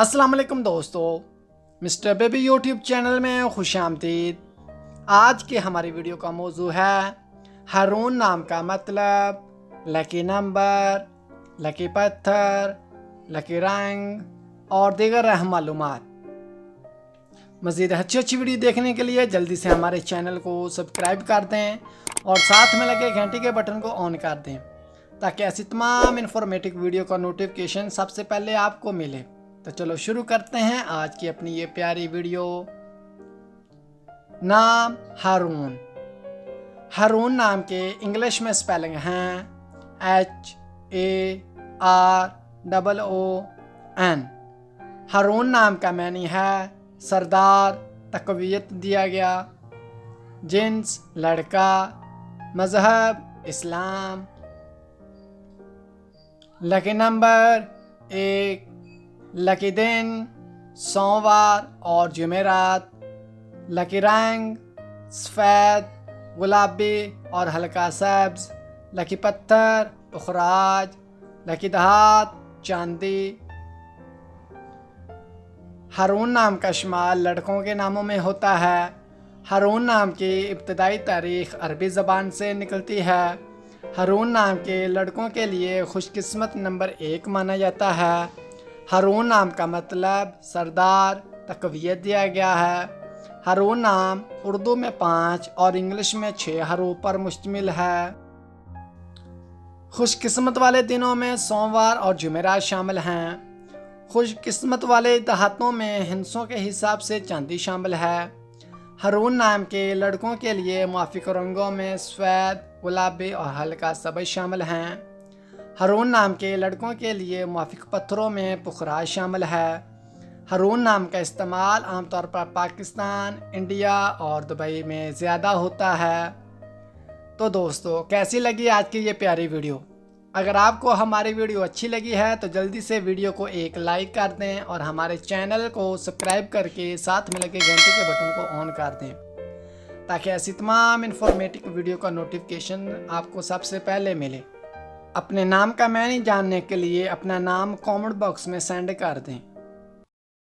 अस्सलाम वालेकुम दोस्तों, मिस्टर बेबी यूट्यूब चैनल में खुश आमदीद। आज की हमारी वीडियो का मौजू है हारून नाम का मतलब, लकी नंबर, लकी पत्थर, लकी रंग और दीगर अहम मालूमात। मज़ीद अच्छी वीडियो देखने के लिए जल्दी से हमारे चैनल को सब्सक्राइब कर दें और साथ में लगे घंटी के बटन को ऑन कर दें ताकि ऐसी तमाम इन्फॉर्मेटिव वीडियो का नोटिफिकेशन सबसे पहले आपको मिले। तो चलो शुरू करते हैं आज की अपनी ये प्यारी वीडियो। नाम हारून। हारून नाम के इंग्लिश में स्पेलिंग हैं HAROON। हारून नाम का मैनी है सरदार, तकवीयत दिया गया, जिन्स लड़का, मजहब इस्लाम। लकी नंबर 1, लकी दिन सोमवार और जुमेरात। लकी रंग सफ़ेद, गुलाबी और हल्का सब्ज। लकी पत्थर पुखराज। लकी धात चांदी। हारून नाम का शुमार लड़कों के नामों में होता है। हारून नाम की इब्तदाई तारीख़ अरबी ज़बान से निकलती है। हारून नाम के लड़कों के लिए खुशकिस्मत नंबर 1 माना जाता है। हारून नाम का मतलब सरदार, तकवीयत दिया गया है। हारून नाम उर्दू में 5 और इंग्लिश में 6 हरूफ पर मुश्तमिल है। खुशकिस्मत वाले दिनों में सोमवार और जुमेरात शामिल हैं। खुशकिस्मत वाले दहातों में हिंसों के हिसाब से चांदी शामिल है। हारून नाम के लड़कों के लिए मुआफ़िक रंगों में सफ़ेद, गुलाबी और हल्का सब्ज़ शामिल हैं। हारून नाम के लड़कों के लिए मुआफ़िक पत्थरों में पुखराज शामिल है। हारून नाम का इस्तेमाल आमतौर पर पाकिस्तान, इंडिया और दुबई में ज़्यादा होता है। तो दोस्तों, कैसी लगी आज की ये प्यारी वीडियो? अगर आपको हमारी वीडियो अच्छी लगी है तो जल्दी से वीडियो को एक लाइक कर दें और हमारे चैनल को सब्सक्राइब करके साथ में लगे घंटी के बटन को ऑन कर दें ताकि ऐसी तमाम इन्फॉर्मेटिव वीडियो का नोटिफिकेशन आपको सबसे पहले मिले। अपने नाम का मैनी जानने के लिए अपना नाम कमेंट बॉक्स में सेंड कर दें।